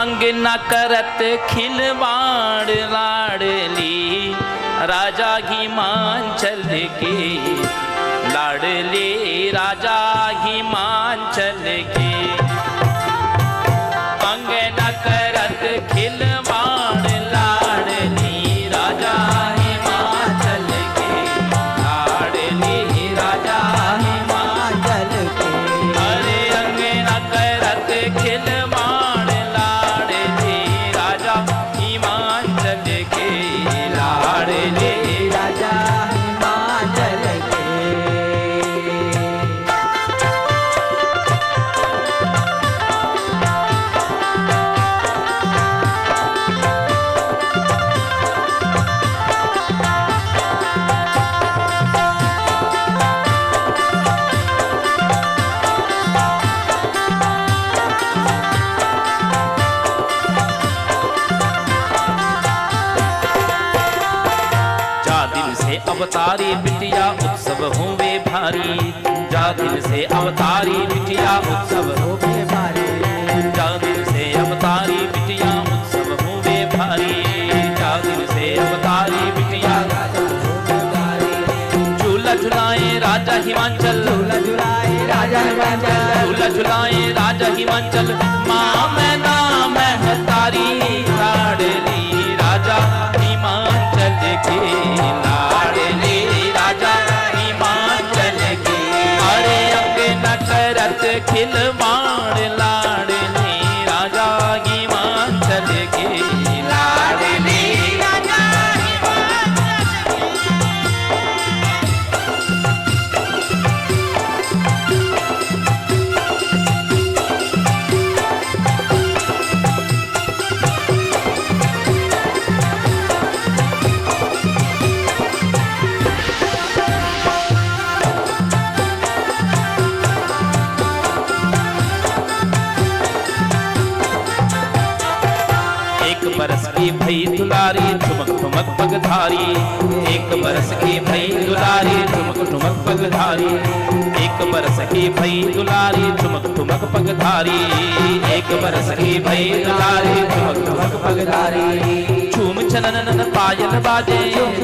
अंग न करत खिलवाड़ लाडली राजा हिमांचल के, लाडले राजा हिमांचल के। अंग न करत खिलवाड़ लाडली राजा हिमांचल के, लाडली राजा हिमांचल के। अरे अंग न करत खिलवाड़ लाडली राजा हिमांचल के, लाडली राजा हिमांचल के। अवतारी बिटिया उत्सव होवे भारी, जा दिन से अवतारी बिटिया उत्सव होवे भारी, जा दिन से अवतारी बिटिया उत्सव होवे भारी, जा दिन से अवतारी बिटिया झूला झुलाए राजा हिमांचल, झूला झुलाए राजा हिमांचल, झूला झुलाए राजा हिमांचल। माँ मैं नाम है तारी लाडली राजा हिमांचल के, लाडली राजा हिमांचल के। अरे अंग न करत खिलवाड़ लाडली राजा हिमांचल के, लाडली राजा हिमांचल बरस की भई दुलारी ठुमक ठुमक पगधारी, एक बरस की भई दुलारी ठुमक ठुमक पगधारी, एक बरस की भई दुलारी ठुमक ठुमक पगधारी, एक बरस की भई दुलारी ठुमक ठुमक पगधारी। झूम छननन पायल बाजे, झूम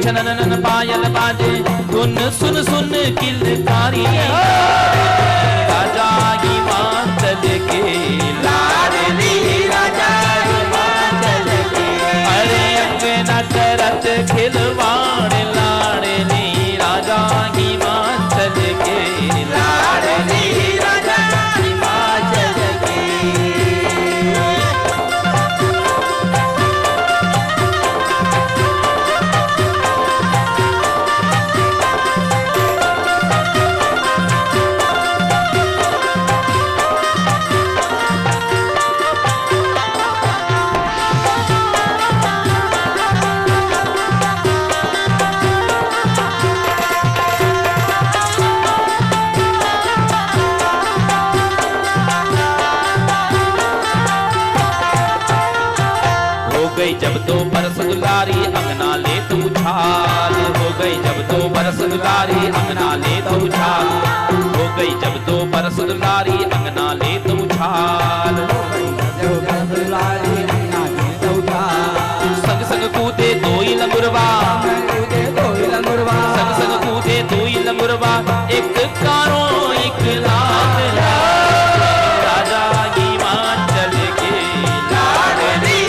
छननन पायल बाजे, धुन सुन सुन किलकारी राजा हिमांचल के, लाडली राजा हिमांचल के। अरे अंग न करत खिलवाड़ लाडली राजा हिमांचल के, लाडली राजा हिमांचल के। जब तो बरस दुलारी अंगना ले तो उछाल, हो गई जब तो बरस दुलारी अंगना ले तो उछाल, हो गई जब तो बरस दुलारी अंगना ले तो उछाल, संग संग कूदे दोई लंगुरवा, संग संग कूदे दोई लंगुरवा, एक कारो एक लाल राजा हिमांचल के, लाडली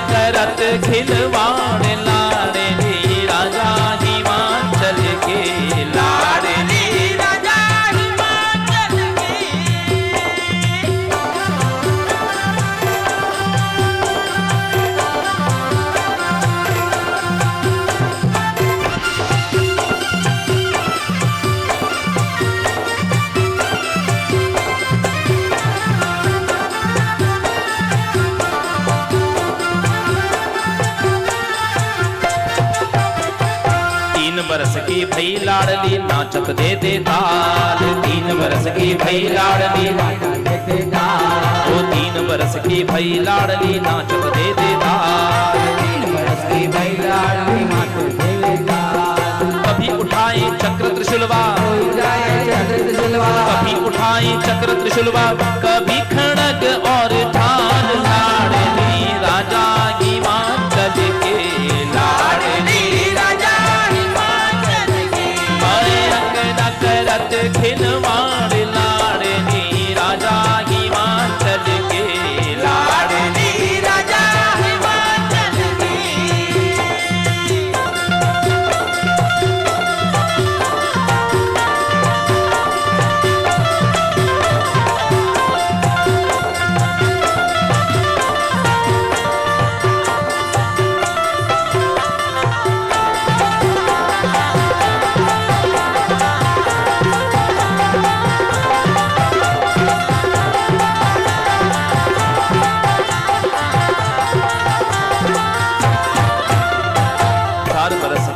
करत खिलवाड़ लाडली राजा हिमांचल के, लाडली राजा हिमांचल के। बरस की भई लाडली नाचत दे दे ताल, तीन बरस की भई लाडली नाचत दे दे ताल, ओ तीन बरस की भई लाडली नाचत दे दे ताल, तीन बरस की भई लाडली नाचत दे दे ताल। कभी उठाए चक्र त्रिशूलवा, कभी उठाए चक्र त्रिशूलवा, कभी खड़ग और ढाल। लाडली राजा हिमाचल के, लाडली राजा हिमाचल के। अरे अंगना करत खिलवाड़, लाडली राजा हिमाचल के, लाडली राजा हिमाचल के।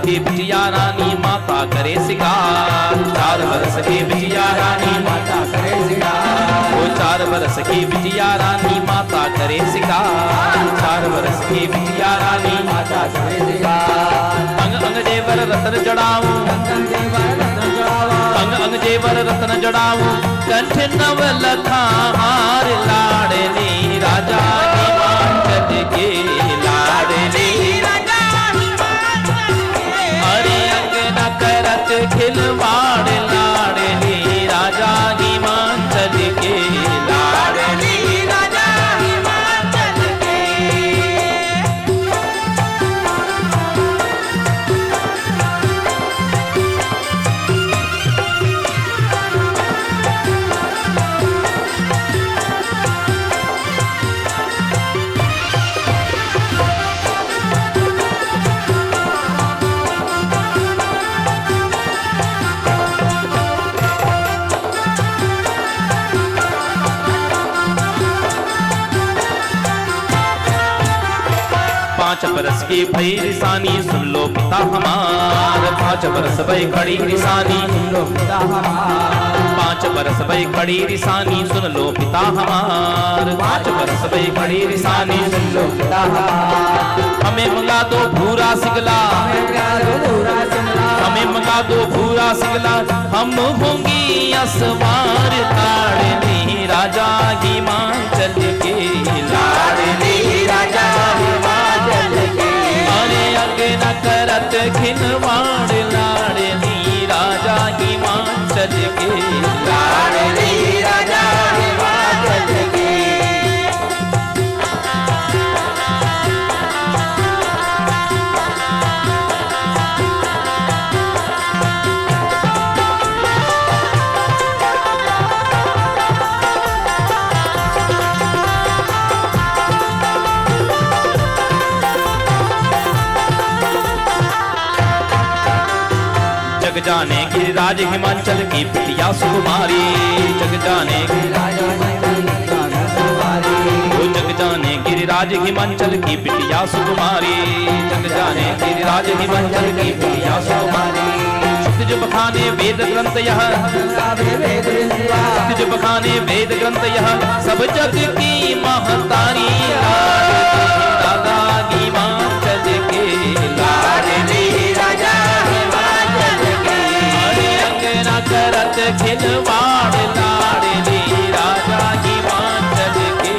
बिटिया रानी माता करे सिंगार, 4 बरस की बिटिया रानी माता करे सिंगार। वो 4 बरस की बिटिया रानी माता करे सिंगार, 4 बरस की बिटिया रानी माता करे सिंगार। अंग अंग जेवर रतन जड़ाऊं, अंग अंग जेवर रतन जड़ाऊं, कंठ नव लखा हार। लाडली राजा हिमाचल के, लाडली राजा करत खिलवाड़। लाडली राजा हिमाचल के, लाडली राजा हिमाचल के। पाँच बरस की भई रिसानी, सुन लो पिता हमार। 5 बरस भई खड़ी रिसानी, सुन लो पिता हमार। 5 बरस भई खड़ी रिसानी, सुन लो पिता हमार। 5 बरस भई खड़ी रिसानी, सुन लो पिता हमार। हमें मंगा दो भूरा सिगला, हमें मंगा दो भूरा सिगला, हम होंगी असवार। लाडली राजा हिमाचल के, लाडली राजा हिमाचल के। अरे अंगना करत खिलवाड़, लाडली राजा हिमाचल के, लाडली राजा हिमाचल के। जग जाने गिरिराज हिमाचल की बिटिया सुकुमारी, जग जाने गिरिराज वो जग जाने गिरिराज हिमाचल की बिटिया सुकुमारी, जग जाने गिरिराज हिमाचल की बिटिया सुकुमारी। जो बखाने वेद ग्रंथ यह, जो बखाने वेद ग्रंथ यह, सब जग की महतारी। राजा हिमाचल के, लाडली राजा हिमाचल के। अरे अंगना करत खिलवाड़, लाडली राजा हिमाचल के,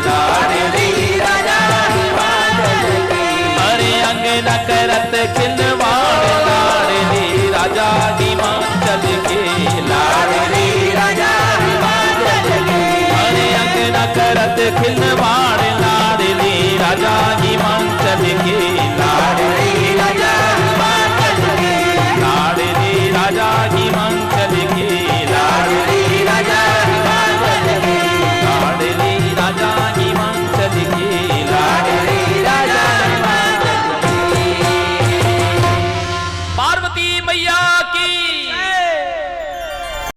लाडली राजा हिमाचल के। अरे अंगना करत खिलवाड़, लाडली राजा हिमाचल के, लाडली राजा हिमाचल के। अरे अंगना करत खिल